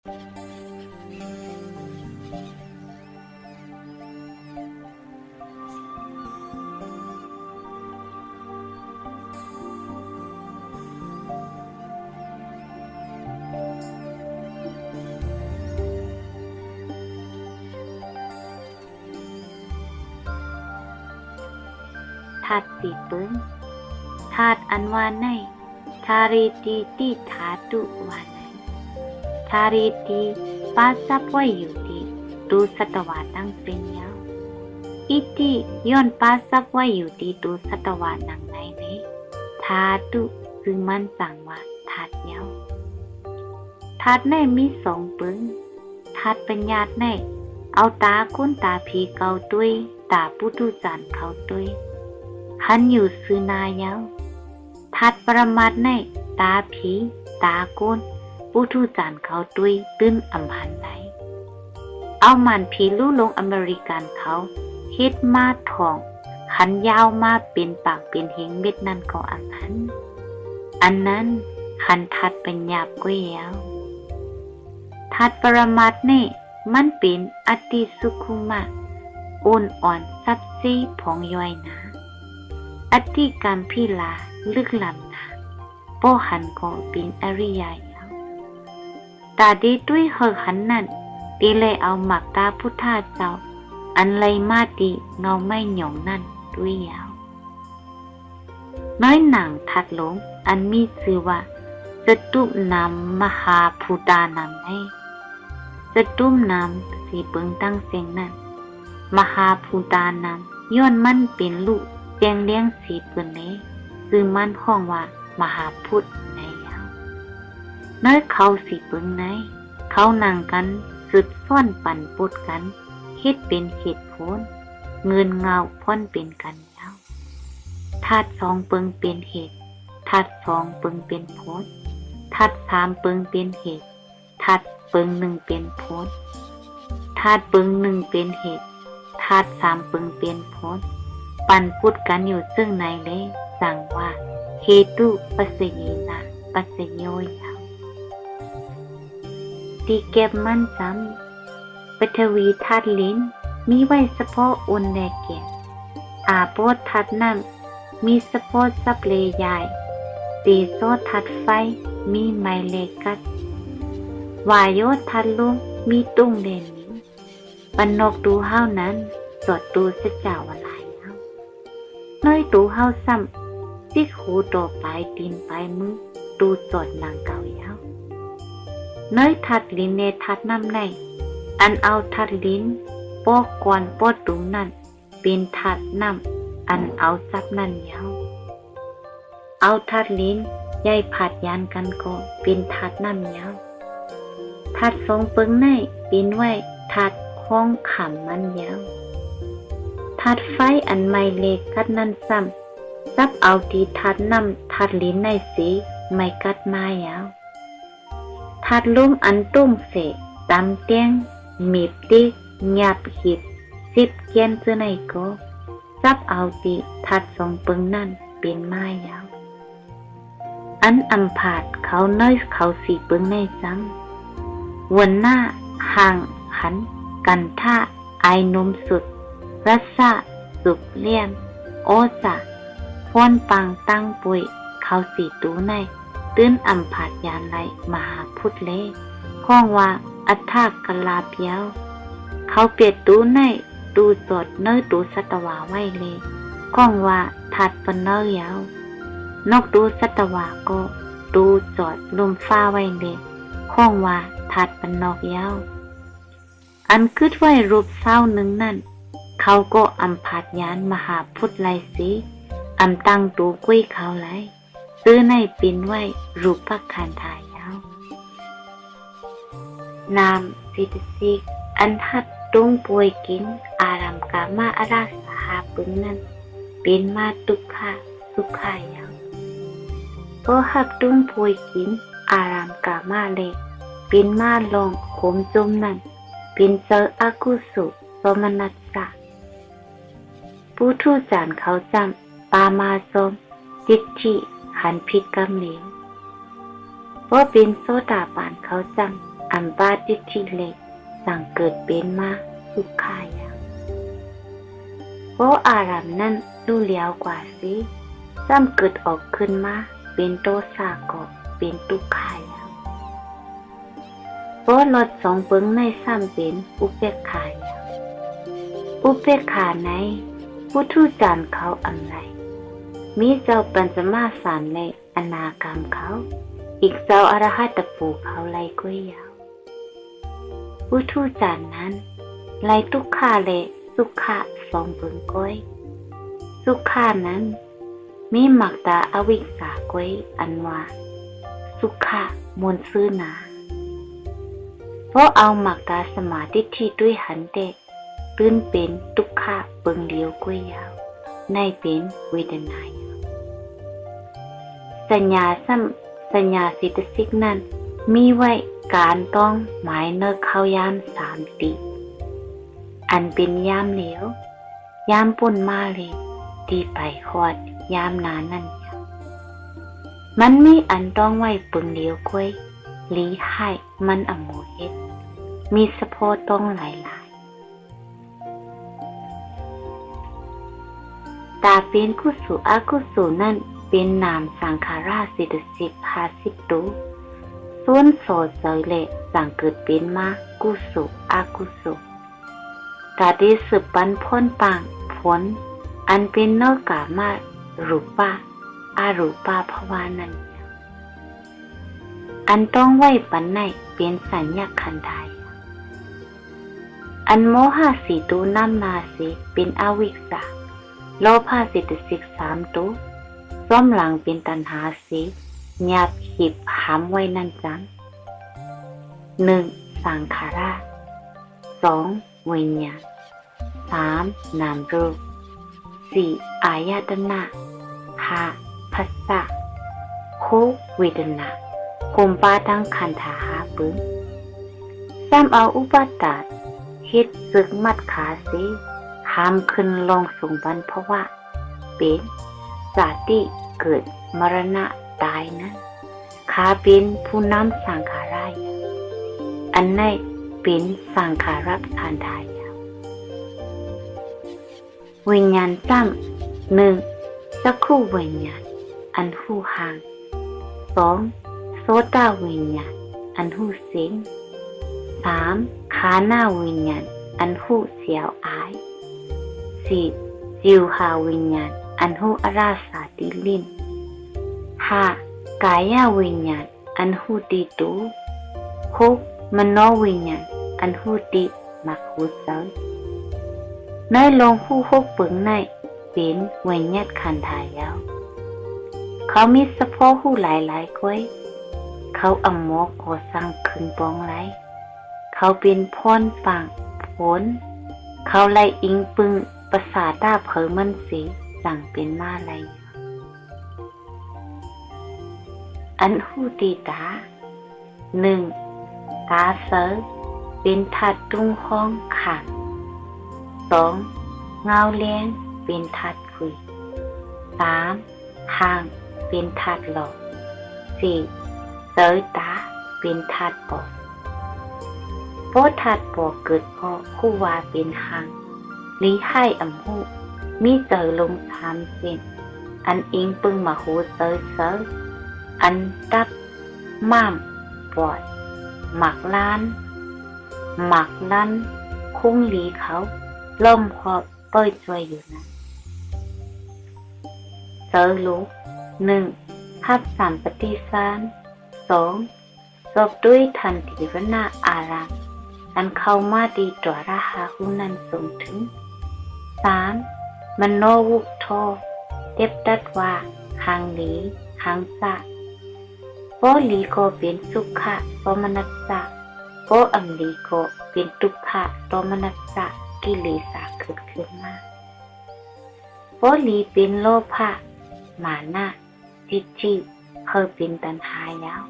ธาตุสีเปิ้งธาตุอันว่าในธารีตีที่ธาตุว่าในธารีตีป้าซับไว้อยู่ที่ตูสัตวาตั้งเป็นยาวอิติย้อนป้าซับไว้อยู่ที่ตูสัตวานังในนี้ธาตุซึ่งมันสั่งว่าธาตุยาวธาตุในมีสองเปิ้งธาตุปัญญาในเอาตาก้นตาผีเกาตุ้ยตาปุถุจันเขาตุ้ยหันอยู่ซื้อนายาวธาตุปรมัตถ์ในตาผีตาโกนปุถุจันเขาตุ้ยตื้นอำหันไหลเอามันผีลู่ลงอเมริกันเขาเฮ็ดมาทองหันยาวมาเป็นปากเป็นเหงเม็ดนั่นก็อันนั้นหันทัดเป็นหยาบก้วยยาวทัดปรมัตถ์นี่มันเป็นอติสุขุมะอ่อนอ่อนซับซีผองย่อยนะอธิกรรมพิลาลึกล้ำนะป้อหันก็เป็นอริยายาวตาดีด้วยเฮหันนั่นตีเลยเอาหมักตาพุทธาเจ้าอันไรมาดีเงาไม่หย่องนั่นด้วยยาวน้อยหนังทัดหลงอันมีชื่อว่าจตุนามมหาภูตานามให้จตุนามสีเปิงตั้งเสียงนั่นมหาภูตานามย้อนมันเป็นลูกแจงเลี้ยงสีเปินนี้ซึ่งมันห้องว่ามหาพุทธในยาวน้อยเขาสีเปิงในเขานั่งกันสุดซ่อนปั่นปุดกันเฮ็ดเป็นเหตุผลเงินเงาพ่อนเป็นกันยาวธาตุสองเปิงเป็นเหตุธาตุสองเปิงเป็นผลธาตุสามเปิงเป็นเหตุธาตุเปิงหนึ่งเป็นผลธาตุเปิงหนึ่งเป็นเหตุธาตุสามเปิงเป็นผลปั่นพูดกันอยู่ซึ่งในเลยสั่งว่าเหตุปัสสยีนะปัสสโยยาวตีเก็บมันซ้ำปฐวีธาตุลิ้นมีไว้เฉพาะอุนแลแก่อาโปธาตุน้ำมีเฉพาะซับเลยายเตโสธาตุไฟมีไมเลกัดวายโยธาตุลมมีตุ้งเดนนี้ปนกดูเฮานั้นสอดดูเสเจ้าอะไรน้อยตูเฮาซ้ำซิกหูต่อปลายตีนปลายมือตูจอดนางเก่ายาวน้อยทัดลิ้นในทัดน้ำในอันเอาทัดลิ้นปอกก่อนปอดตุงนั่นเป็นทัดน้ำอันเอาซับนั่นยาวเอาทัดลิ้นใยผัดยานกันก็เป็นทัดน้ำยาวทัดสองเปิงในเป็นไว้ทัดคล้องขำมันยาวธาตุไฟอันไม่เล็กกัดนั่นซ้ำซับเอาที่ธาตุน้ำธาตุลิ้นในสีไม่กัดมายาวธาตุลมอันตุ้มเสกตำเตียงมีบติกหยาบหิบสิบเกียนเสื้อในก็ซับเอาที่ธาตุสองเปิงนั่นเป็นมายาวอันอำผาดเขาน้อยเขาสีเปิงในซ้ำวันหน้าห่างหันกันท่าไอนมสุดรัสสะสุบเลี่ยมโอจะพ้นปังตั้งปุยเขาสีตูในตื้นอำผาดยานไหลมหาพุทธเลข้องว่าอัฏฐกลาเปียวเขาเปียดตูในตูจดเนื้อตูสัตวาไว้เลยข้องว่าถัดปนเนื้อยาวนอกตูสัตวาก็ตูจอดลมฟ้าไว้เลยข้องว่าถัดปนนอกยาวอันคืดไว้รูปเศร้าหนึ่งนั่นเขาก็อำผาดยานมหาพุทธไลสีอำตั้งตูกุ้ยเขาไลซื้อในปินไว้รูปพักคันทายาวนามสิทธิสิกอันทัดตุ้งป่วยกินอารามกามาอาราสหาปึงนั้นเป็นมาตุกขะสุขายาวก็หักตุ้งป่วยกินอารามกามาเล็กเป็นมาลองโขมจมนั้นเป็นเจออากุสุสมนัสสะปุถุจานเขาจำปามาสมจิตทิหันผิดกรรมเหลวว่าเป็นโสดาบันเขาจ อันปาติทิเลสั่งเกิดเป็นมาสุขายาเพราะอารามนั้นรู้แล้วกว่าสิซ้ำเกิดออกขึ้นมาเป็นโตสากอเป็นทุกขายาเพราะลดสองเปิงในซ้ำเป็นอุเบกขายาอุเบกขาในผู้ทูจานเขาอันไรมีเจ้าปัญจมาสารในอนาคามเขาอีกเจ้าอรหัตปูเขาไล่ก้วยยาวผู้ทูจานนั้นไล่ทุกขาเลยสุขะสองเปิงก้อยสุขานั้นมีหมักตาอวิกษาก้อยอันว่าสุขะมนซื้อหนาเพราะเอาหมักตาสมาธิที่ด้วยหันเด็กตื่นเป็นทุกขะเปิงเลี้ยวก้วยยาวในเป็นเวทนายสัญญาสิทธิสิกนั้นมีไว้การต้องหมายเนกเข้ายามสามตีอันเป็นยามเหลวยามป่นมาเลยตีไปคอดยามนานนั่นมันมีอันต้องไว้เปิงเลี้ยวก้วยลีให้มันอโมเฮ็ดมีสะโพต้องหลายตาเป็นกุศลอกุศลนั่นเป็นนามสังขาราสิทธิสิก50ตัวส่วนโสดเจเลสั่งเกิดเป็นมากุศลอกุศลกาได้สืบปันพ้นปังผลอันเป็นนอกกามารูปะอารูปะภวานันอันต้องไว้ปันในเป็นสัญญาขันธ์ใดอันโมหะสีตูน้ำนาสีเป็นอวิกษาโลภะสิทธิสิก3ตัวซ้อมหลังเป็นตัณหาสีหยาบหิบหามไว้นั่นจัง1สังขารา2วิญญาณ3นามรูป4อายตนะ5ภัสสะ6เวทนาคุมปาทั้งขันธา5ปึ้งซ้ำเอาอุปาทานเฮ็ดซึกมัดขาสีห้ามขึ้นลงสูงบันเพราะว่าเป็นสาติเกิดมรณะตายนั้นขาเป็นผู้นำสังขารายอันในเป็นสังขารับขันธายวิญญาณซ้ำ1สักคู่วิญญาณอันหูห่าง2โสตวิญญาณอันหูเสียง3ขาหน้าวิญญาณอันหูเสียวอาย4จิวหาวิญญาณอันหูอาราสาติลิน5กายวิญญาณอันหูตีตู6มโนวิญญาณอันหูติมักหูเสยในลงหู6ปึงในเป็นวิญญาณขันธายาวเขามีสะโพกหูหลายก้อยเขาอำมอกก่อสร้างขึ้นปองไรเขาเป็นพรปังผลเขาไล่อิงปึงประสาทตาเผยมันสีสั่งเป็นมาไรอันหูตีตา1ตาเสยเป็นทัดตุ้งห้องขัง2เงาเลี้ยงเป็นทัดคุย3ห่างเป็นทัดหลอก4เสยตาเป็นทัดปอกเพราะทัดปอกเกิดเพราะคู่วาเป็นห่างลีให้อำหูมีเจอลงทำเส้นอันอิงปึงมาหูเซออันดับม่ามปอดหมักล้านคุ้งหลีเขาล่มขอบเป้ยช่วยอยู่นะเซอลูก1ทับ3ปฏิสาร2สอบด้วยทันทีวนาอารามอันเข้ามาดีตัวราหาหุนันส่งถึง3มโนวุกโทเต็บดัดว่าหางหลีหางสะโปลีโกเป็นสุขะโสมนัสสะโปอัมลีโกเป็นทุกขะโสมนัสสะกิเลสะเกิดขึ้นมาโปลีเป็นโลภะมานะทิฏฐิเคยเป็นตัณหาแล้ว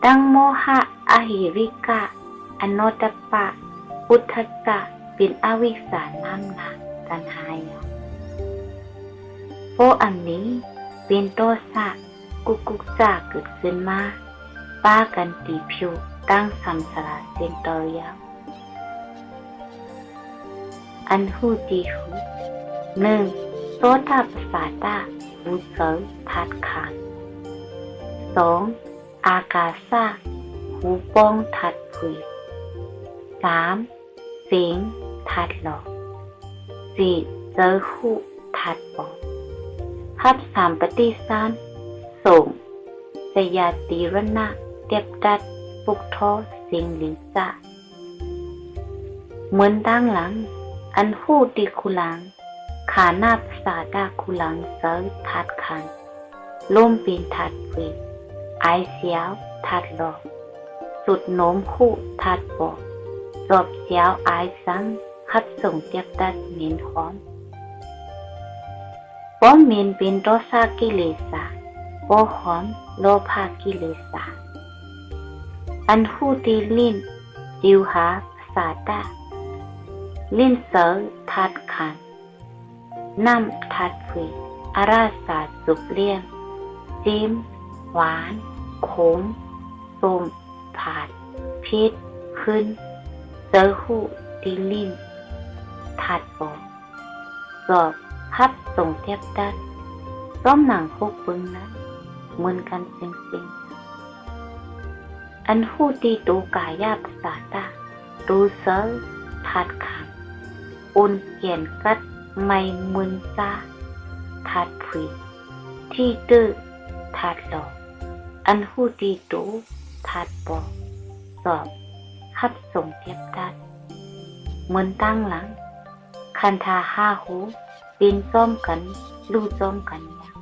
ดังโมหะอหิริกะอโนตตปะพุทธัสสะเป็นอวิชชาน้ำหนักตัณหาแล้วโปอันนี้เป็นโทสะกุกุจจะเกิดขึ้นมาป้ากันตีผิว ตั้งสัมสระเสียงต่อยาวอันหูตีหูหนึ่งโสตประสาทหูเสยทัดขาดสองอากาศหูป้องทัดผุยสามเสียงทัดหลอกสี่เจอหูทัดบอกฮับสามปฏิสานส่งสยาตีรณะเตียบดัดปุกท้อเสียงหลิงจ่าเหมือนตั้งหลังอันหูตีคุลังขาหน้าภาษาดาคุลังเสยทัดขันล่มปีนทัดผุยไอเสียวทัดหลอกสุดโน้มคู่ทัดบอกสอบเสียวไอสังคัดส่งเตียบดัดเหม็นหอมป้อมเหม็นเป็นโรซากิเลสาป้อหอมโลภากิเลสาอันหูตีลิ้นจิวหาภาษาดาลิ้นเสยทัดขันน้ำทัดผุยอาราสาสุกเลี่ยงจิ้มหวานขมส้มผาดพิษขึ้นเจอหูตีลิ้นทัดบอกสอบฮับส่งเทียบดัดร่มหนังคุกปึงนั้นเหมือนกันจริงๆอันหูตีตูกายาภาษาตาตูเซอทัดขันอุ่นเกียนกัดไม่มึนซาทัดผุยที่ตื้อทัดหลอกอันหูตีตูทัดบอกสอบฮับส่งเทียบดัดเหมือนตั้งหลังคันธาห้าหูปีนซ้อมกันลู่ซ้อมกันอย่าง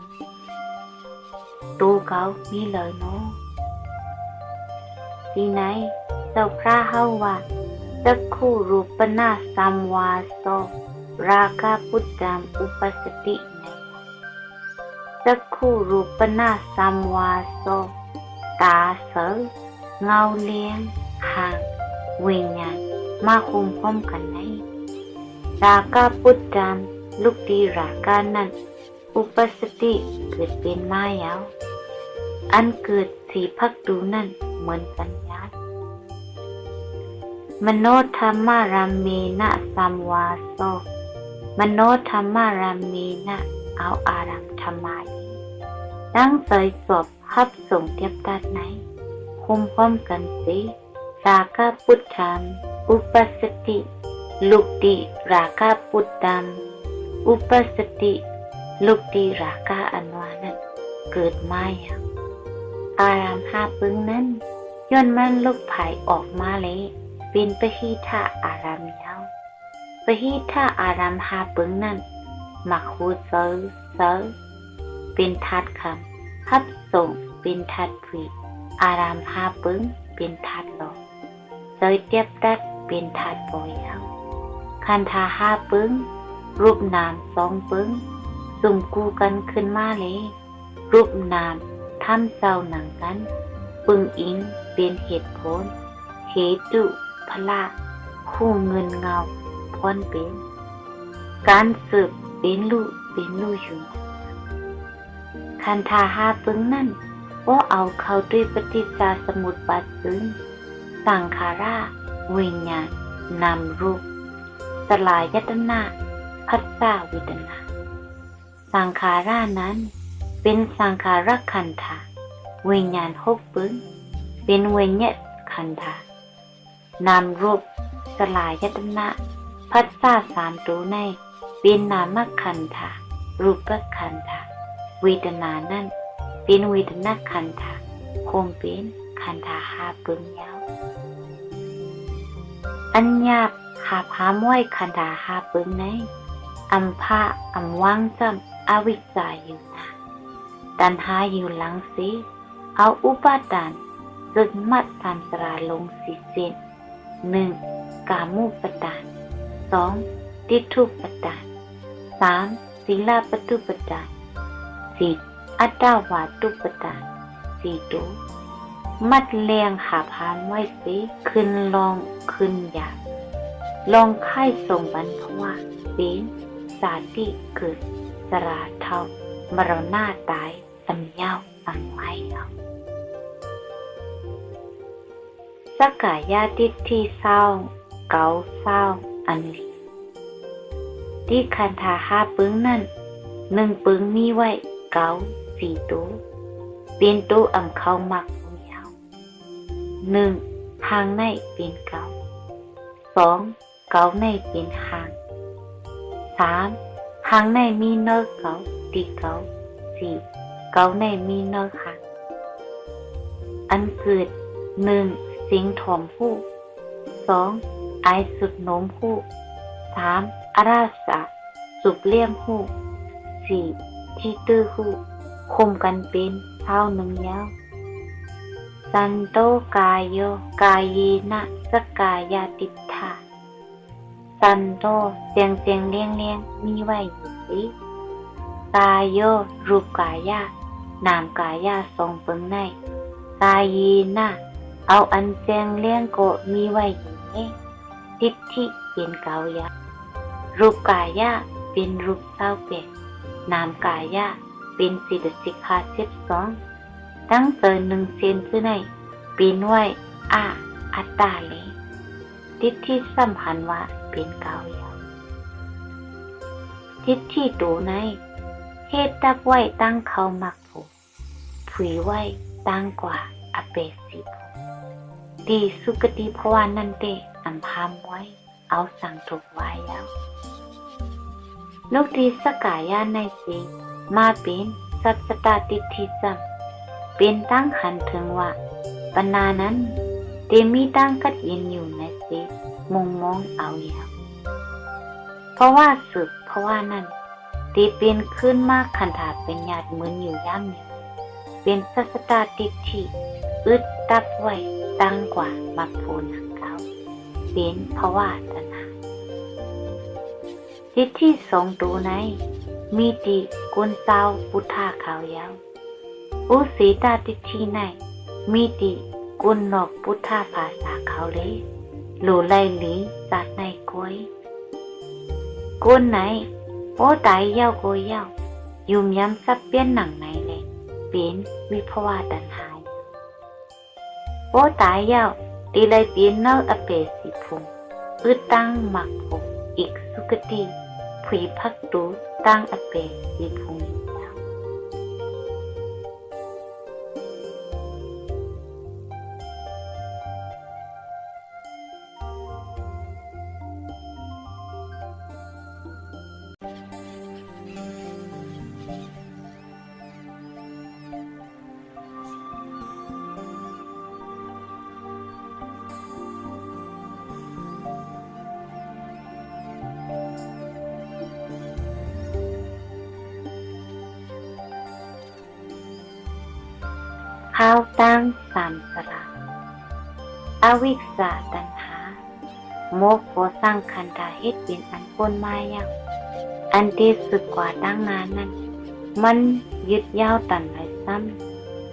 ตูเกามีเลยเนาะที่ไหนเจ้าพระเฮาว่าจักคู่รูปนาสัมวาโสราคะพุทธามอุปสติในจักคู่รูปนาสัมวาโสตาเสยเงาเลี้ยงห่างวิญญาณมาคุมพร้อมกันในราคะพุทธามลูกดีราคานั้นอุปสติเกิดเป็นมายาวอันเกิดสีพักดูนั่นเหมือนสัญญาณมโนธรรมารามเมนะสัมวาโสมโนธรรมารามเมนะเอาอารามธรรมายดังใส่สอบฮับส่งเทียบดัดไหนคุมพร้อมกันสิราคะพุทธามอุปสติลูกดีราคะพุทธามอุปสติลูกดีราคาอันวานั้นเกิดมาอย่างอารามห้าปึงนั้นย้อนมันลูกไผ่ออกมาเลยเป็นปหิทะอารามยาวปหิทะอารามห้าปึงนั้นมักหูเซอเป็นทัดคำฮับส่งเป็นทัดผุยอารามห้าปึงเป็นทัดหลอกเซยเตียบดัดเป็นทัดปอยยาวคันธาห้าปึงรูปนามสองปึ้งสุ่มกูกันขึ้นมาเลยรูปนามทำเจ้าหนังกันปึงอิงเป็นเหตุผลเหตุพละคู่เงินเงาพ้นเป็นการสืบเป็นลู่อยู่คันธาห้าปึ้งนั่นว่าเอาเข้าด้วยปฏิจจสมุปบาทซึ่งสังขาราวิญญาณนามรูปสลายยตนะพัสสาเวทนาสังขารานั้นเป็นสังขารขันธะวิญญาณหกปึ้งเป็นวิญญาณขันธะนามรูปสลายยตนะพัสสาสามตัวในเป็นนามขันธะรูปขันธะเวทนานั้นเป็นเวทนาขันธะคงเป็นขันธะห้าปึ้งยาวอันยาบหาพามไว้ขันธาห้าปึ้งในอัมพะอัมวังจำอวิจจาอยู่นะตัณหาอยู่หลังสิเอาอุปาทานจึงมัดตามสราลงสีเส้นหนึ่งกามุปทานสองทิฏฐุปทานสามศีลปตุปทานสี่อัตตาวาตุปทานสี่ตัวมัดเลียงหาพามไว้สิขึ้นลองขึ้นหยาบลองไข่ส่งบรรพว่าเป็นสาธิเกิดสราเท่ามรณะตายสัญญาสังไว้เอา สักกายาทิฏฐิเศร้าเกาเศร้าอันลีที่คันธาห้าปึงนั่นหนึ่งปึงมีไว้เกาสี่ตัวเป็นตัวอ่ำเข้ามักผู้ยาวหนึ่งหางในเป็นเกาสองเกาในเป็นหางสามหางในมีเนื้อเกาตีเกาสี่เกาในมีเนื้อหางอันเกิดหนึ่งสิงถอมผู้สองไอสุดโน้มผู้สามอาราสะสุบเลี่ยมผู้สี่ที่ตื้อผู้คุมกันเป็นเท่าหนึ่งยาวสันโตกายโยกายเยนะสกายาติฏฐาสันโตเสียงเลี้ยงมีไว้อยู่สิกายโยรูปกายานามกายาทรงเปิงในกายเยนะเอาอันเสียงเลี้ยงก็มีไว้อยู่นี่ทิฏฐิเป็นเกายารูปกายาเป็นรูปเศร้าเป็ดนามกายาเป็นสิทธิสิกขา12ตั้งเตอหนึ่งเซนซื่อในเป็นไว้อัตตาเลยทิฏฐิสัมพันธ์ว่าเป็นเกายาทิฏฐิตัวในเหตุดับไว้ตั้งเขามักผูผุยไว้ตั้งกว่าอเปสิผูดีสุกติภวานันเตอัมพามไว้เอาสั่งถูกไว้แล้วลูกดีสกายาในสีมาเป็นสัจตติฏฐิจัมเป็นตั้งหันถึงว่าปัญนานั้นเตมีตั้งกัดยินอยู่ในสีมุงมองเอาอย่างเพราะว่าสืบเพราะว่านั้นตีเป็นขึ้นมากขันธาเป็นญาติเหมือนอยู่ย่ำเนี่ยเป็นสัจตติฏฐิอึดตับไว้ตั้งกว่ามักพูนังเขาเป็นเพราะว่าตัณหาทิฏฐิสองตัวในมีติกุลเศร้าพุทธาขาวยาวอุสีตาทิฏฐิในมีติกุลนอกพุทธาภาษาเขาเลยหลูไลหลีสัตว์ในก้อยกุลไหนโอตายยาวโกยาวยุ่มย้ำซับเปี้ยนหนังไหนเลยเป็นวิภวาตัณหาโอตายยาวตีเลยเป็นเนออเปสิพุงอึดตั้งหมักผงอีกสุกติผุยพักตูตั้งอเปสิพุงข้าวตั้งสามสระอวิกษาตัณหาโมกโพสร้างคันธาเหตุเป็นอันปนมาอย่างอันที่สุดกว่าตั้งนานนั้นมันยึดยาวตันเลยซ้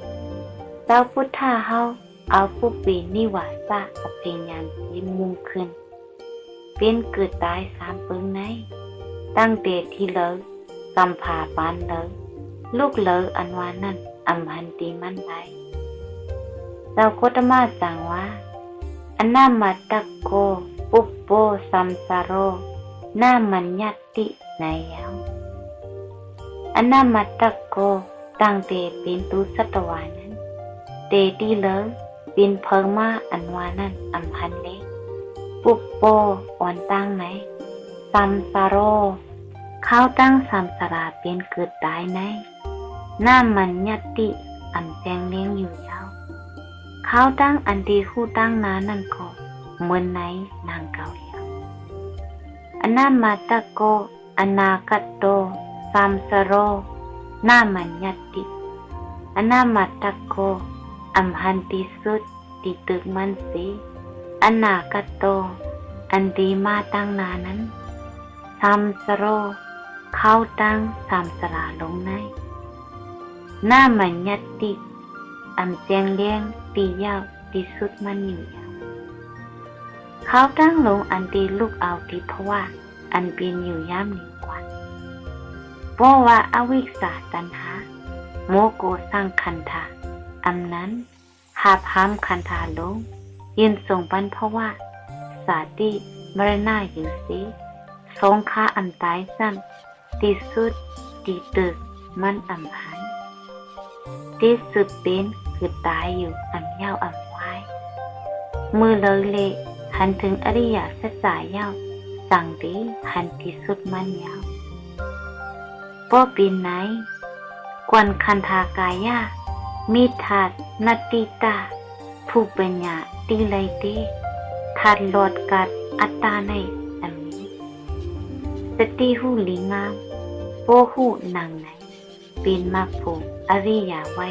ำเจ้าพุทธาเฮาเอาผู้ปีนิวาสะอภิญญาณที่มุ่งขึ้นเป็นเกิดตายสามปึงในตั้งแต่ที่เลิกกำพาปานเลิกลูกเลิกอันวานั้นอำหันติมันได้เราโคตมาสั่งว่าอนามัตตโกปุปโปสัมสโรนามัญญติในยาวอนามัตตโกตั้งแต่เป็นตุสัตวานั้นเตตีเลิกเป็นเพิงมาอันวานั้นอำพันเล็กปุปโปอ่อนตั้งไหนสัมสโรเข้าตั้งสัมสราเป็นเกิดตายในน้ามันยัตติอันแจงเลี้ยงอยู่ยาวเขาตั้งอันดีคู่ตั้งนานั่นก็เหมือนไหนนางเก่ายาวอนามาตโกอนาคตโตสัมสโรน้ามันยัตติอนามาตโกอัมหันติสุดติตึกมันสีอนาคตโตอันดีมาตั้งนานั้นสัมสโรเขาตั้งสัมสราลงในหน้ามันยัตติอันเจียงเลี้ยงตียาวตีสุดมันอยู่ยาวเขาตั้งลงอันตีลูกเอาตีเพราะว่าอันเป็นอยู่ย่ำหนึ่งกว่าเพราะว่าอวิกษาตัณหาโมโกสร้างคันธาอันนั้นหาพามคันธาลง ยืนส่งปันเพราะว่าสาติมรณะอยู่สิสงค่าอันตายซ้ำที่สุดที่ตึกมันอันหันที่สุดเป็นคือตายอยู่อันยาวอันวายมือเลยเละหันถึงอริยสัจจายาวสั่งดีหันที่สุดมันยาวป้อปีนไหนกวนคันธากายามีถาดนติตาผู้ปัญญาตีไลเตถาดหลอดกัดอัตตาในอันนี้สติหูลิงามโปหูนางไหนเป็นมากผูอริยาไว้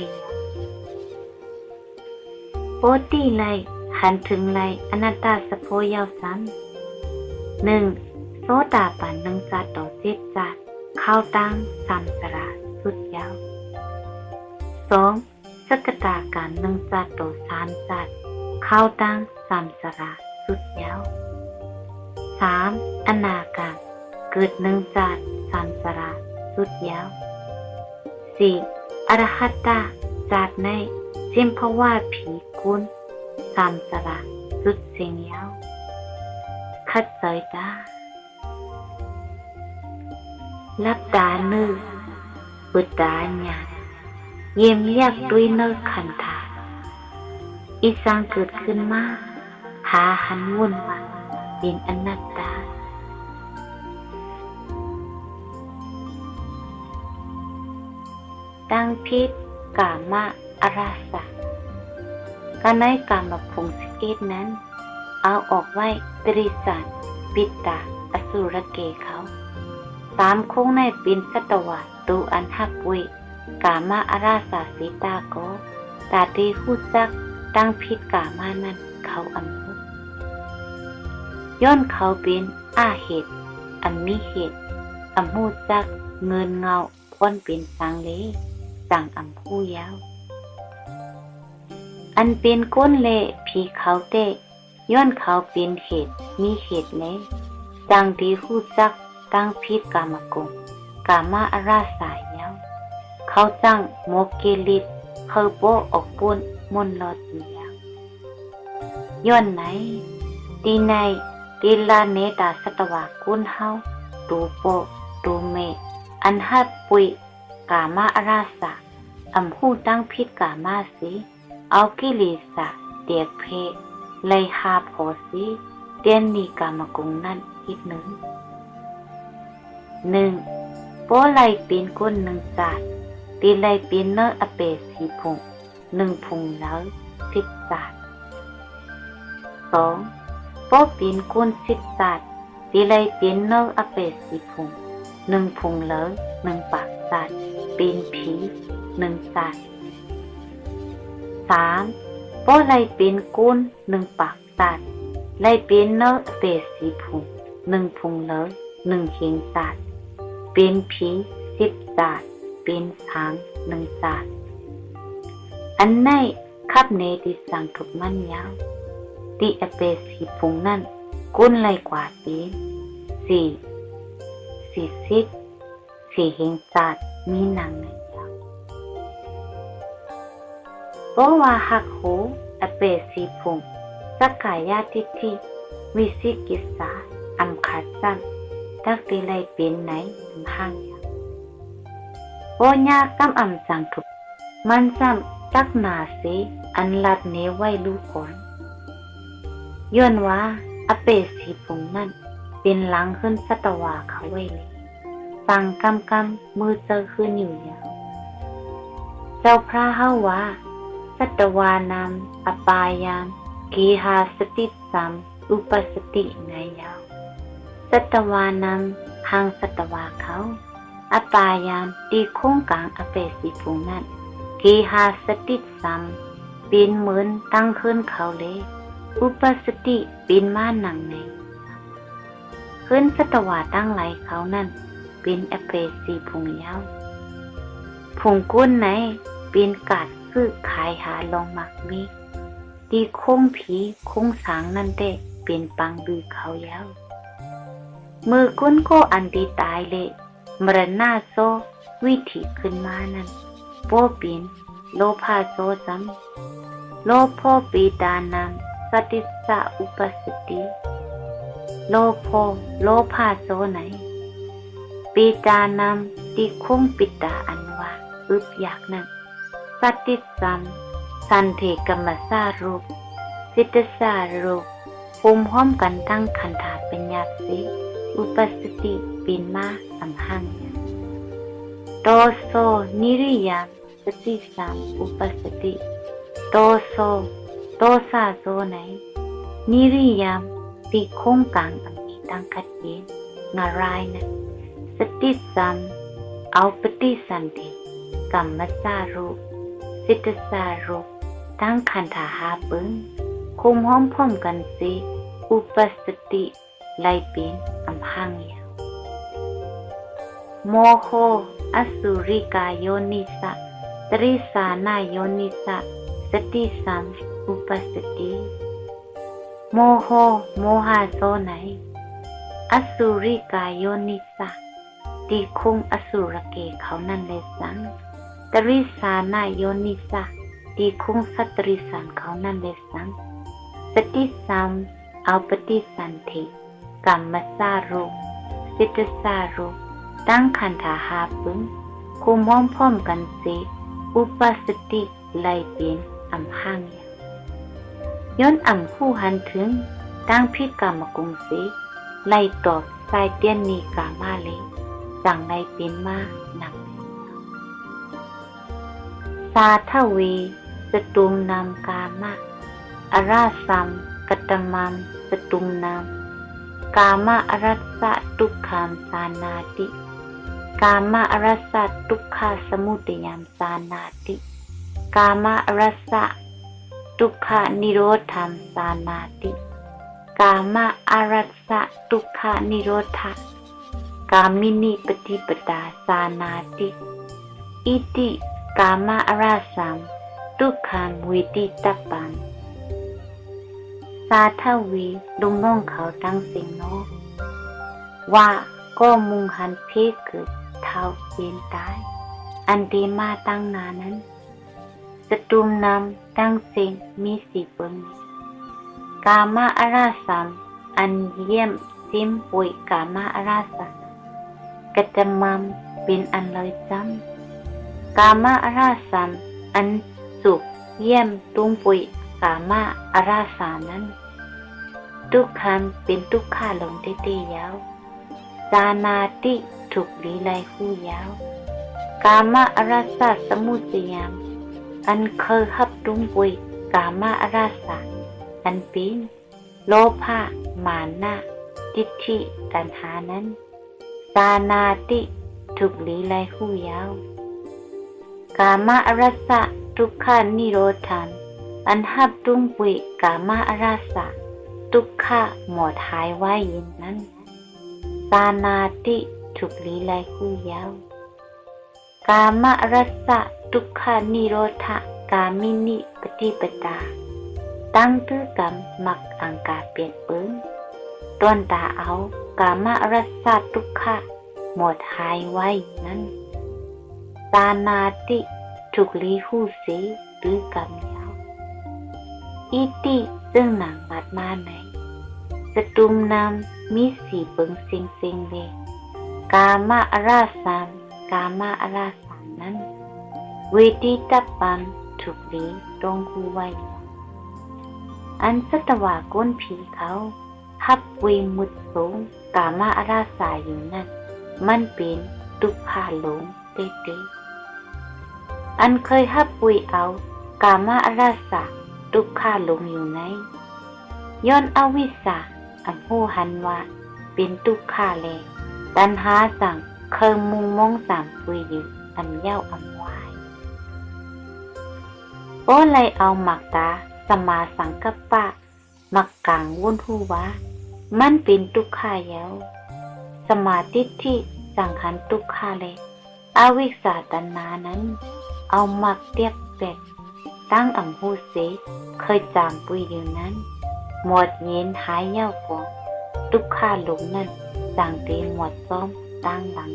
โปตีไลหันถึงไลอนัตตาสโพยาวซ้ำ1โสดาปันนังจัดต่อจิตจัดเข้าตั้งสัมสราสุดยาว2สกตาการนังจัดต่อสามจัดเข้าตั้งสัมสราสุดยาว3อนาการเกิดนังจัดสัมสราสุดยาว4อรหัตตาจัดในเจมพว่าผีกุลสัมสราสุดเสียงยาวคัดสายตาลับตาเนื้อปุตตาญาเยี่ยมเรียกด้วยเนื้อขันธาอีสังเกิดขึ้นมาหาหันวุ่นมาเป็นอนัตตาดังพิษกามะอาราสะการในกามภพ11นั้นเอาออกไว้ตริสารปิตตาอสุรเกเขา3คงในเป็นสัตวะตูอันหักปุยกามะอาราสาสีตาโกตาตีหูจักดังพิษกามานั้นเขาอันพุย้อนเขาเป็นอาเหตุอันมีเหตุอันหูจักเงินเงาพ้นเป็นสังเลสั่งอันผู้ยาวอันเป็นก้นเละผีเขาเตะย้อนเขาเป็นเหตุมีเหตุเละจังดีหูจักตั้งพิษกามกงกามาอาราสายยาวเขาจังโมเกลิตเขาโปออกปุ้นมนลอดยาวย้อนไหนตีในตีลาเนตาสตวากุนเฮาตูโปตูเมอันหัดปุยกามาอาราสาอำหูตั้งพิษกามาสิเอากิเลสะเตียกเพเลยหาพอสิเตียนมีกามกงนั่นอีกหนึ่งโปไลเป็นก้นหนึ่งจาดตีไลเป็นเนื้ออเปสีพุง1พุงแล้ว10จาด2โปเป็นก้น10จาดตีไลเป็นเนื้ออเปสีพุง1พุงแล้ว1ปากจาดเป็นผี1จาด3โปไลเป็นก้น1ปากจาดไลเป็นเนื้ออเปสีพุง1พุงแล้ว1เหียงจาดเป็นผี10จาดเป็นหาง1จาดอันในคับเนติสังทุกมันยาวติอเปสีพุงนั่นกุนไลกว่าตี4เหียงจาดมีหนังในยาวเพราะว่าหักโหอเปสีพุงสักกายาทิฏฐิวิสิกิสาอัมขัดจันตักตีไลเป็นไหนห่างยาวโอยากำอ่ำสังทุกมันซ้ำตักหนาสีอันลัดเนไว้ลูกก่อนย้อนว่าอเปสีพุงนั่นเป็นหลังขึ้นสัตวาเขาไว้เลยสั่งกำมือเจอขึ้นอยู่ยาวเจ้าพระเฮาว่าสัตวานามอปายามกีหาสติสัมอุปสติในยาวสัตวานามหางสัตวาเขาอปายามตีโค้งกลางอเปสีพุงนั่นกีหาสติสัมเป็นเหมือนตั้งขึ้นเขาเลยอุปสติเป็นมาหนังในขึ้นสัตวาตั้งไหลเขานั่นเป็นอเปสีพุงยาวพุงก้นไหนเป็นกัดคือขายหาลองหมักมีตีโค้งผีโค้งสางนั่นเด้เป็นปังบือเขายาวมือก้นโกอันดีตายเลยมรณะโซวิถีขึ้นมานั่นโปปินโลภาโซซ้ำโลภปีตานามส ติสสะอุปสติโลโภโลภะโสไหนปีตานามติคงปิตาอันว่าอึบอยากนั้นสติสัมสันเถกัมมสารูปสิทธสารูปภูมิห้อมกันตั้งขันธาเป็นญาติอุปสติปินมาอัมหังโตโสนิริยามสติสัมอุปสติโตโสโตสาโสไหนนิริยามติคงกลางอันนี้ตั้งขัดเย็นงารายนะสติสัมเอาปฏิสันติกัมมสารูปสิทธสารูปตั้งขันธาหาปึงคุมห้อมพร้อมกันสิอุปสติไลเป็นอัมหังยาโมโหอสุริกายโยนิสะตริสานาโยนิสะสติสัมอุปสติโมโหโมหะโสไหนอสุริกายโยนิสะติคุงอสุรเกเขานั่นเลยสังตริสานาโยนิสะติคุงสัตริสันเขานั่นเลยสังสติสัมเอาปฏิสันติกัมมสารูปสิทธสารูปตั้งขันธาหาปึงคุมห้อมพร้อมกันสิอุปสติไลเป็นอัมหังยาย้อนอ่ำผู้หันถึงตั้งพิกรรมกุงสิไลตอบสายเตียนนีกามาเลยสั่งไลเป็นมาหนักสาทเวสตุมนามกามะอราสัมกตมัมสตุมนามกามะอรัสสะทุกขามสานาติกามะอรัสสะทุกขาสมุทยามสานาติกามะอรัสสะทุกขานิโรธามสานาติกามะอรัสสะทุกขานิโรธากามินิปฏิปตาสานาติอิติกามะอรัสสัมทุกขามวิติตัปปังสาทวีลุงน้องเขาตั้งสิ่งโนว่าก็มุงหันเพเกิดเท่าเย็นตายอันดีมาตั้งนานั้นสตุมนำตั้งสิ่งมีสีเปิงกามะอาราสัมอันเยี่ยมซิมปุยกามะอาราสัมกตมัมเป็นอันเลยจำกามะอาราสัมอันสุขเยี่ยมตุงปุยกามะอาราสานั้นทุกขันเป็นทุกขาลงเตี้ยยาวสานาติถูกลีไลคู่ยาวกามะอาราสะสมุทยามอันเคยหับตุงปุยกามะอาราสาอันเป็นโลภะมานะทิฏฐิตัณหานั้นสานาติถูกลีไลคู่ยาวกามะอาราสะทุกขานิโรธานอันหับตุงปุยกามะอาราสะทุกขะหมดหายไว้ยินนั้นสานาติถูกลีไลคู่ยาวกามะรัสสะทุกขานิโรธกามินิปฏิปตาตั้งตื้อกรรมมักอังกาเปลี่ยนเปิ้งต้นตาเอากามะรัสสะทุกขะหมดหายไว้นั้นสานาติถูกลีคู่สีหรือกรรมยาวอิติซึ่งหนังบาดมาไหนสตุมนามมีสีเปิงเซ็งเลยกามะอาราสามกามะอาราสามนั้นเวทีตับปันถูกลีตรงคูไว้อันสัตวาก้นผีเขาหับวีมุดสูงกามะอาราสาอยู่นั่นมันเป็นทุกขาหลงเต้อันเคยหับวีเอากามะอาราสาทุกขาหลงอยู่ไหนย้อนอวิชชาอันหูหันว่าเป็นทุกขาแลตัณหาสั่งเคยมุงมองสามปุยอยู่อันเย้าอันวายโอ้เลยเอาหมักตาสมาสังกัปปะหมักกลางวุ่นหูว่ามันเป็นทุกขาเย้าสมาธิที่สังขันทุกขาแลอวิชชาตัณหานั้นเอาหมักเตียกแปดตั้งอ่ำหูเสเคยจามปุยอยู่นั้นหมดเย็นหายเย้าปวงทุกขาหลงนั้นสั่งเตหมดซ้อมตั้งหลัง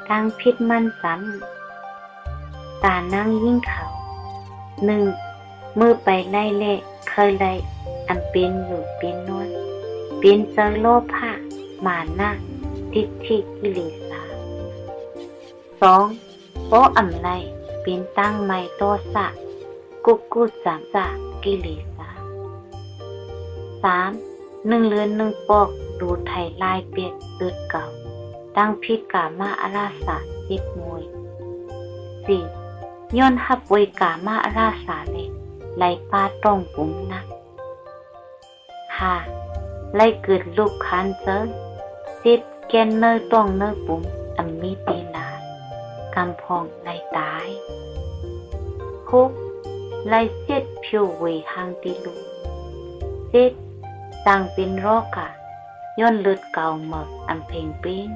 กลางพิษมันซ้ำตานั่งยิ่งเขา 1. มือไปไล่เละเคยไล่อันเป็นอยู่เป็นนวลเป็นเจอโลภะมานะทิฏฐิกิเลสา 2. โปอำไลเป็นตั้งไมโตสะกุสามสะกิเลสา 3. 1 เลือน1ปอกดูไทยลายเปียดเลือดเก่าตั้งพิษกามาอาราสาเจ็บมวย 4. ย้อนหับไว้กามาอาราสาเลยไล่ป้าต้องปุ๋มนัก 5. ไล่เกิดลูกคันเจอ10. แกนเนอต้องเนอปุ๋มอันมีตีลากำพองไล่ตาย 6. ไล่เสียดผิวไว้หางตีลูก 7. สร้างเป็นโรคกะย้อนเลือดเก่าหมกอันเพ่งเป็น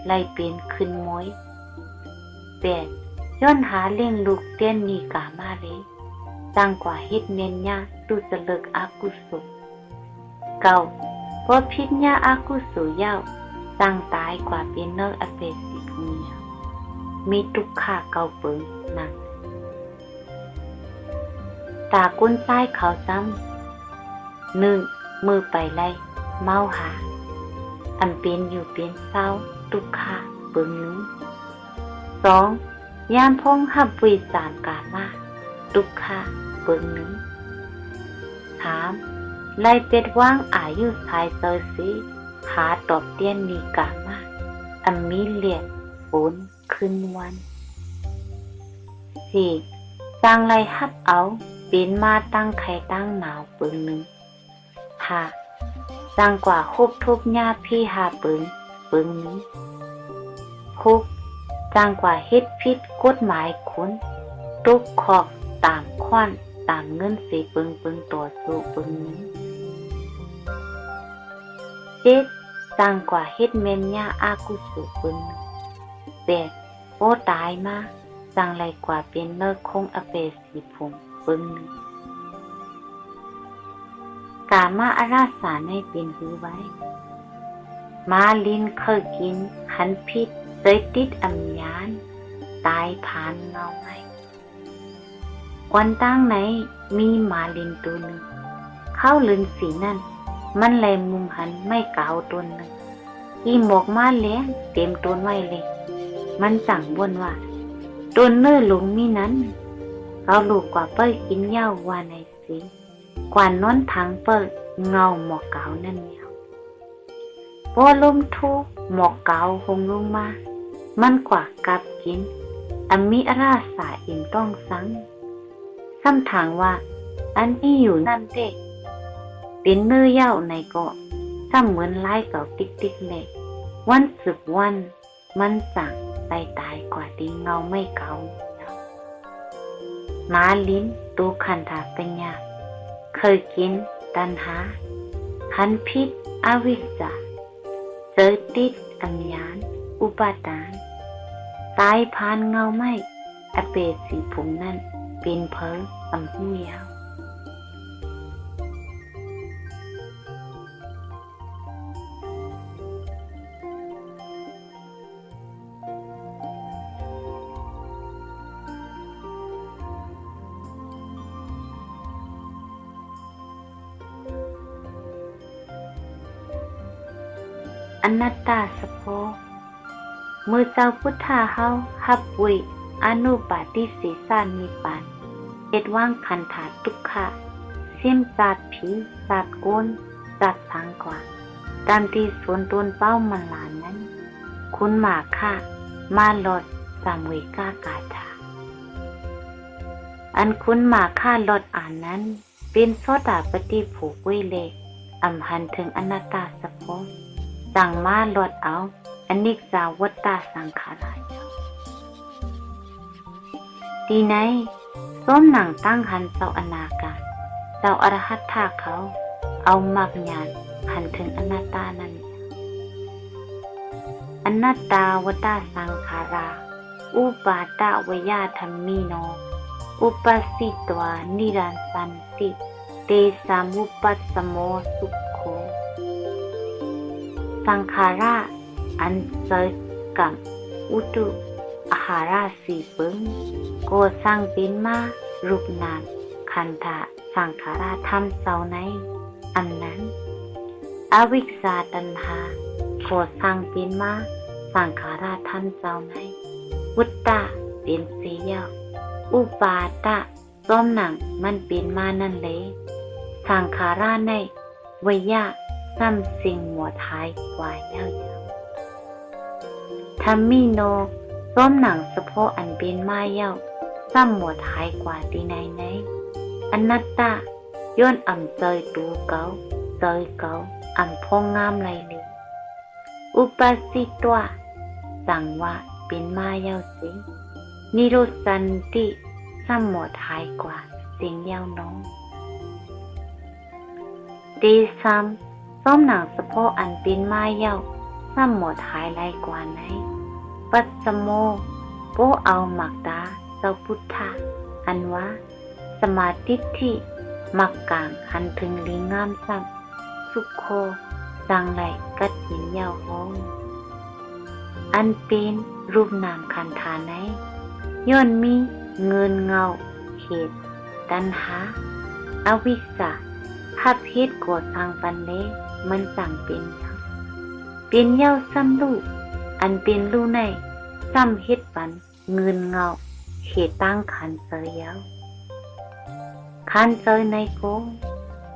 ไล่เป็นขึ้นมวย 8. ย้อนหาเลี้ยงลูกเตี้ยนนีกามาเลยสร้างกว่าเฮ็ดเมนญาดูจะเลิกอากุศล 9. เพราะพิษญาอากุศลยาวสร้างตายกว่าเป็นเนออเปสิกเมียมีทุกขาเก่าเปิงนังตากุ้นซ้ายเขาซ้ำ 1. มือไปไล่เมาหาอันเป็นอยู่เป็นเศร้าทุกขาเปิงนึง 2. ยามพงหับวิสามกามาทุกขาเปิงนึง 3. ไล่เป็ดว่างอายุสายเซอร์ซีหาตอบเตี้ยนนีกามาอันมีเลียดฝนขึ้นวัน 4. สร้างไล่ฮับเอาเป็นมาตั้งไข่ตั้งหนาวเปิงนึง 5. สร้างกว่าคุบทุบหญ้าพี่หาเปิงนึง 6. สร้างกว่าเฮ็ดพิษกฎหมายคุณตุกขอกตามควันตามเงินสีเปิงต่อสู้เปิงนึง 7. สร้างกว่าเฮ็ดเมนญาอากุศลเปิงนึง 8. โอ้ตายมาสร้างไรกว่าเป็นเลิกคงอเปสีผงเปิงนึงกามาอาราสาในเป็นหือไว้มาลินเคยกินขันพิษเตยติดอัญญานตายผ่านเงาไหมวันตั้งไหนมีมาลินตัวหนึ่งเข้าลืนสีนั่นมันแลมุมหันไม่เก่าตัวหนึ่งอีหมกมาเลี้ยงเต็มต้นไว้เลยมันสั่งบนว่าต้นเนื้อหลงมีนั้นเขาลูกกว่าเปิ้ลกินเหย้าว่าในสีกว่านอนทางเปิ้ลเงาหมอกเก่านั่นเดียวพอลมทุกหมอกเก่าหงลงมามันกว่ากับกินอันมีอาราสาอินต้องสังซ้ำถางว่าอันนี้อยู่นั่นเด็กเป็นเนื้อเหย้าในเกาะซ้ำเหมือนไล่เก่าติ๊กๆเลยวันสืบวันมันสั่งตายกว่าดีเงาไม่เก่าม้าลิ้นตูคันธาปัญญาเคยกินตัณหาขันพิษอวิชชาเจอติดอัญญานอุปาทานตายผ่านเงาไม่อเปสีผงนั่นเป็นเพิงอำหูยาวอนัตตาสโพมือเจ้าพุทธาเฮาฮับวิอนุปาติเสสานิปานเอ็ดว่างคันธาทุกขะเสียมศาสตร์ผีศาสตร์โกนศาสตร์สังกว่าตามที่สวนตนเป้ามันหลานนั้นคุณหมาค่ามาหลอดสามเวกากาถาอันคุณหมาค่าหลอดอ่านนั้นเป็นโสดาปฏิผูกเวเลอำหันถึงอนัตตาสโพสั่งมาหลอดเอาอนิจจาวัฏฏาสังขารายดีไหนส้มหนังตั้งหันเจ้าอนาคาเจ้าอรหัตถาเขาเอามักญาณหันถึงอนัตตานั้นอนัตตาวัฏฏาสังขาราอุปาตวยาธรรมิโนอุปสิตวานิรันสันติเตสามุปัสสโมสุขโขสังขาราอันเสกกับอุตุอาหาราสีเปิงโกสร้างเป็นมา รูปนามขันธะสังขาราธรรมเจ้าในอันนั้นอวิชชาตัณหาโกสร้างเป็นมาสังขาราธรรมเจ้าในวุตตะเป็นสีเยาวอุปาตะซ้อมหนังมันเป็นมานั่นเลยสังขาราในวยะซ้ำสิ่งหมวดหายกว่าเยาวธรรมิโนซ้อมหนังเฉพาะอันเป็นมาเยาวซ้ำหมวดหายกว่าดีในอนัตตาย้อนอ่ำเจยตูเกาเจยเกาอ่ำพองงามไรเลยอุปาสิตัวสั่งว่าเป็นมาเยาวสินิโรสันติซ้ำหมดหายกว่าสิ่งเยาวน้องตีซ้ำซ้อมหนังเฉพาะอันเป็นมาเยาวซ้ำหมดหายไรกว่าไหนปัสสโมโปเอาหมักตาเจ้าพุทธะอันว่าสมาธิที่มักกลางหันถึงลิงงามซ้ำสุขโคดังไหลกัดหินเยาวห้องอันเป็นรูปนามขันธาไหนย้อนมีเงินเงาเหตุตัณหาอวิชชาทับเหตุก่อสร้างปันเลมันสั่งเป็นเย้าซ้ำลูกอันเป็นลูกในซ้ำเหตุปันเงินเงาเหตุตั้งขันเสยเย้าขันเสยในโก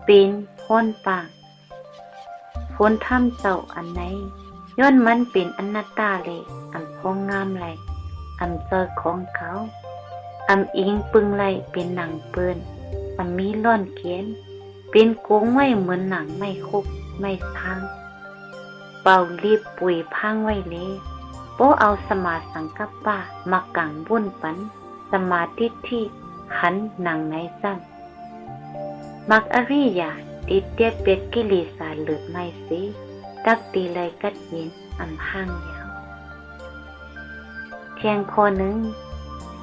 เป็นพ้นปางพ้นถ้ำเจ้าอันไหนย้อนมันเป็นอนัตตาเลยอันพองงามไหลอันเจอของเขาอันอิงปึงไหลเป็นหนังเปื้อนอันมีล่อนเขียนเป็นโกงไว้เหมือนหนังไม่คุกไม่พังเป่ารีบปุ๋ยพังไว้เลยโปเอาสมาสังกัปปะมากังบุญปันสมาธิที่ขันหนังในซ้ำมักอริยาติดเตียเป็ดกิเลสาหลุดไม่สิตักตีเลยกัดยินอันห้างยาวเทียงข้อหนึ่ง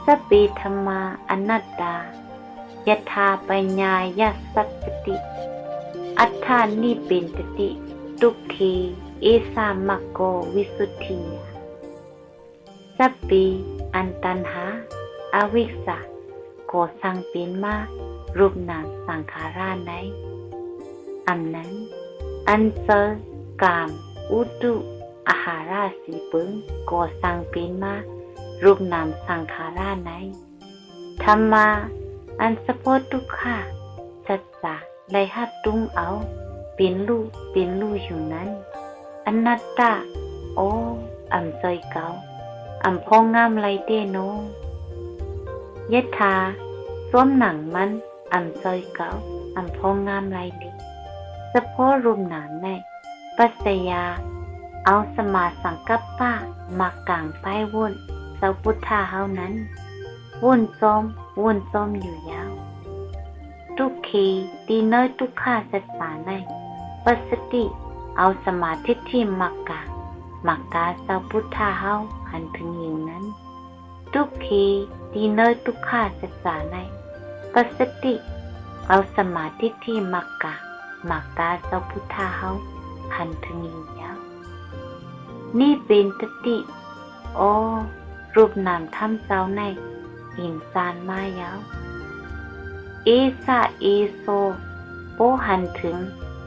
สปีธรรมาอนัตตายถาปัญญายัสสัจติอัฏฐานิปินตติทุกขีเอสามัคโกวิสุทธิยาสปีอันตัณหาอวิชชาก่อสร้างเป็นมารูปนามสังขาราในอันนั้นอันเจอกามอุตุอาหาราสีปึงก่อสร้างเป็นมารูปนามสังขาราในธรรมาอันสะโพดทุกข้าสัจจะไลหับตุ้งเอาเป็นลูกอยู่นั้นอนัตตาโออำใจเกาอำพองงามไรเตโนยถาส้มหนังมันอำใจเกาอำพองงามไรดีสะโพดรูปนามในปัสยาเอาสมาสังกัปปะมากางไปวุ่นเจ้าพุทธาเฮานั้นวุ่นซ้อมอยู่ยาวทุกขีตีเนยทุกข้าสัจจาในปัสสติเอาสมาธิที่มักกางมักกาเจ้าพุทธาเฮาหันถึงอยู่นั้นทุกขีตีเนยทุกข้าสัจจาในปัสสติเอาสมาธิที่มักกางมักกาเจ้าพุทธาเฮาหันถึงอยู่ยาวนี่เป็นตติโอรูปนามธรรมเจ้าในหินซานมายาวเอสาเอโซโปหันถึง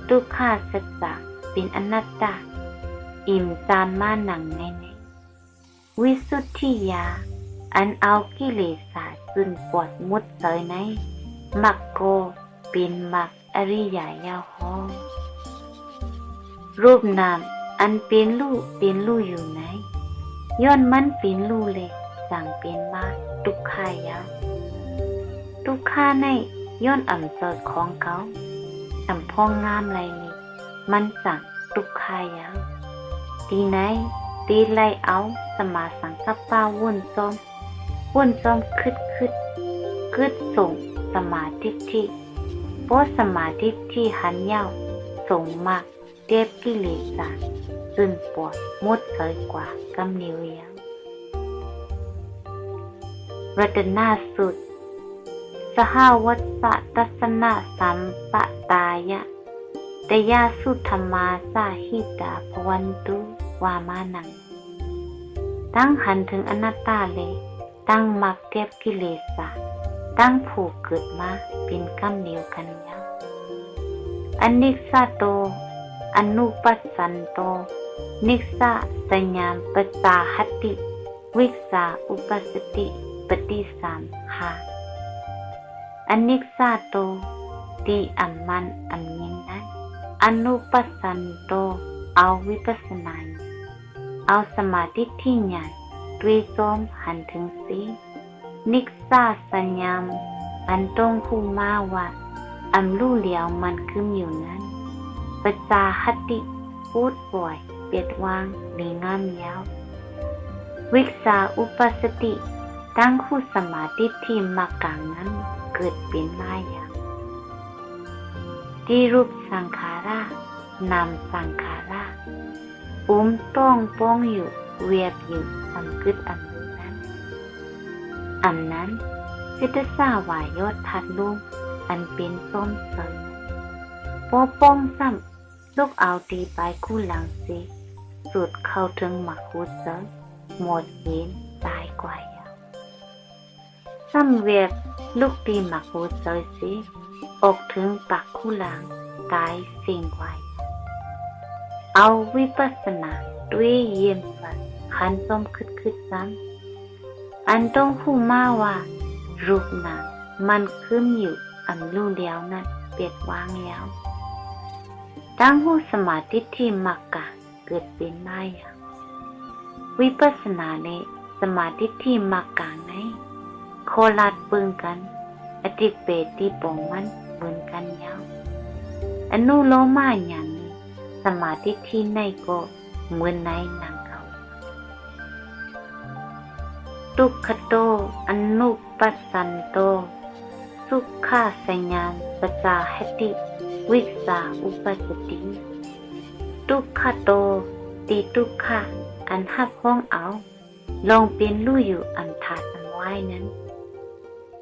ทุกขาสัจจะเป็นอนัตตาอิ่มซานมาหนังในวิสุทธิยาอันเอากิเลสาจุนปวดมุดเสยในมักโกเป็นมักอริยายาวห้องรูปนามอันเป็นลูกอยู่ไหนย้อนมันเป็นลูกเลยสั่งเป็นมาทุกขายาวทุกขาในย้อนอ่ำเจอของเขาอ่ำพองงามไรนี่มันสั่งทุกขายาวตีไหนตีไลเอาสมาสังกัปปะวุ่นซ้อมคืดส่งสมาธิที่โพสมาธิที่หันยาวส่งมากเทียบกิเลสาจนปวดมุดเสยกว่ากำนิ้วยาวรัตนาสุดสหวัสสะตัสนะสัมปตายะตยาสุธรรมาสาหิตาภวันตุวามานังตั้งหันถึงอนัตตาเลยตั้งมักเทียบกิเลสา ตั้งผูกเกิดมาเป็นกำเดียวกันยาวอนิกสาโตอนุปัสสันโตนิกสะสัญญามปัจจาหติวิกษาอุปสติปฏิสัมหาอนิกสาโตตีอัมมันอัมยินนั้นอนุปัสสันโตเอาวิปัสสนาเอาสมาธิที่ญาณด้วยโสมหันถึงสีนิกสาสัญญามอันตรงผู้มาว่าอัมรู้เหลียวมันขึ้นอยู่นั้นปัจจาหติพูดป่วยเปียดวางหรืองามยาววิกษาอุปสติตั้งคู่สมาธิที่มากลางนั้นเกิดเป็นมายาที่รูปสังขารานามสังขาราต้องป้องอยู่เวียบอยู่สำกึดอันนั้นสิทธสาวายอดทัดลุงอันเป็นส้มเสยพอป้องซ้ำลูกเอาตีไปคู่หลังสิสุดเข้าถึงหมักหูเสยหมดเย็นตายกว่าซ้ำเวียบลูกตีหมักหูเสยสิออกถึงปากคู่หลังตายสิ่งไว้เอาวิปัสสนาด้วยเยี่ยมสันขันส้มคืดซ้ำอันต้องผู้มาว่ารูปนามมันขึ้นอยู่อันรู้แล้วนั้นเปียดวางแล้วตั้งหูสมาธิที่มักกะเกิดเป็นมายาวิปัสสนาในสมาธิที่มักกะในโคลาดปึงกันอธิเปติปองมันเหมือนกันยาวอนุโลมาอย่างนี้สมาธิที่ในก็เหมือนในหนังเก่าทุกขโตอนุปัสสันโตสุขะสัญญาปัจจาหติวิกษาอุปสติทุกขโตติทุกขะอันหับห้องเอาลองเป็นรู้อยู่อันถาสังไว้นั้น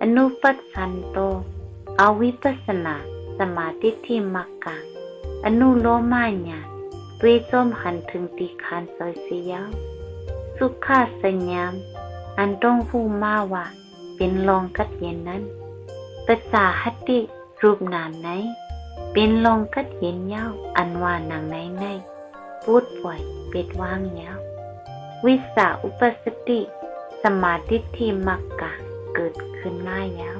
อนุปัสสันโตเอาวิปัสสนาสมาธิที่มักกะอนุโลมาญาด้วยส้มหันถึงตีคานซอยเสียวสุขะสัญญามอันต้องผู้มาว่าเป็นลองกัดเย็นนั้นปัจจาหติรูปนามไหนเป็นลองกัดเย็นยาวอันว่าหนังในพูดป่วยเป็ดว่างยาววิสาอุปสติสมาธิที่มักกะเกิดขึ้นมายาว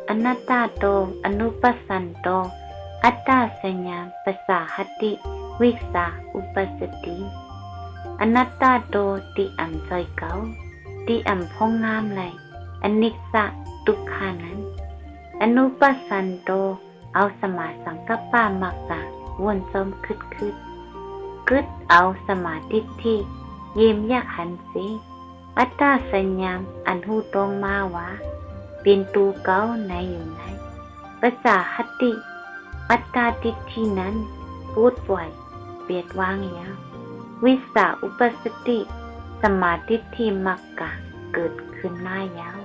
อนัตตาโตอนุปัสสันโตอัตตาสัญญาปัสสาหติวิสาอุปสติอนัตตาโตติอัมซอยเกาติอัมพองงามไหลอนิจจทุกขานั้นอนุปัสสันโตเอาสมาสังกัปปะมักกะวนซ้อมกึดเอาสมาธิที่เยี่ยมยากหันสิอัตตาสัญญามอันหูตรงมาว่าเป็นตูเก้าในอยู่ในปัจจาหติอัตตาทิฏฐินั้นพูดป่วยเปียดวางยาววิสาอุปสติสมาธิที่มักกะเกิดขึ้นมายาว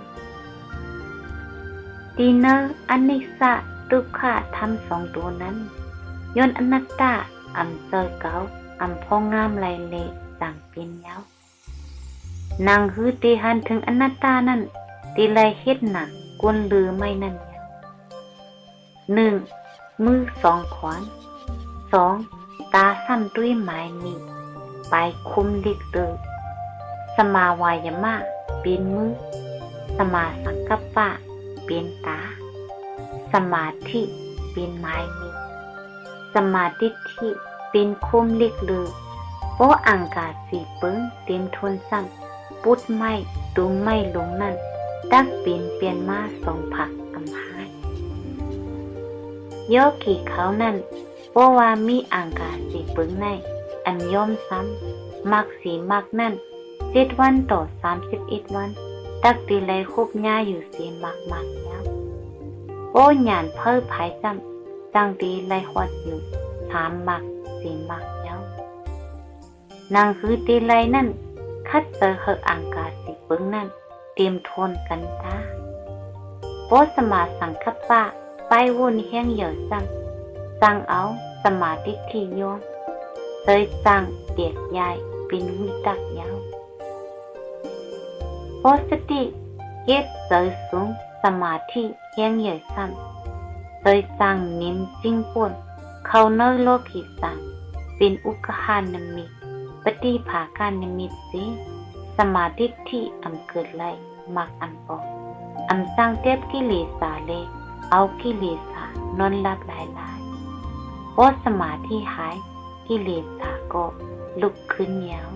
ตีเนออนิจจทุกขะทำสองตัวนั้นย้อนอนัตตาอัมเซอเกาอัมพองงามไหลเละต่างเป็นยาวนางฮือตีหันถึงอนัตตานั้นตีไลเฮ็ดหนักกวนลือไม่นั่นยาว1มือ2ขวาน2ตาซ้ำด้วยไม้มีไปคุมลิกเตอสมาวายามะเป็นมือสมาสังกัปปะเป็นตาสมาธิเป็นไม้มีสมาธิที่เป็นคุมลิกเลือเพราะอังกาสีเปิ้งเต็มทนซ้ำปุดไม่ตุ้มไม่ลงนั่นดักเปลี่ยนมาสองผักอำหายย่อขี่เขานั่นเพราะว่ามีอังกาสีเปิ้งในอันย่อมซ้ำมักสีมักนั่น7 วันต่อ31 วันตักตีไลคบหญ้าอยู่สีมักแล้วโอ้หยานเพิ่ภายจำจังตีไลฮอดอยู่3 มักสีมักแล้วนางคือตีไลนั่นคัดเจอเหอังกาสีเปิ้งนั่นเตรียมทนกันตาโอ้สมาสังคัปปะไปวนแห้งเหยื่อสั่งเอาสมาธิที่ย้อนเตยสั่งเตียดใหญ่เป็นวิตักยาวโพสติเก็บเตยสูง สมาธิแย่งใหญ่ซ้ำโดยสร้างนิ้มจิ้งป่วนเขาเนยโลกิสังเป็นอุกหานิมิตปฏิภาการนิมิตสิสมาธิที่อำเกิดไลมักอันปองอำสร้างเทียบกิเลสาเลเอากิเลสานอนหลับหลายพอสมาธิหายกิเลสก็ลุกขึ้นยาว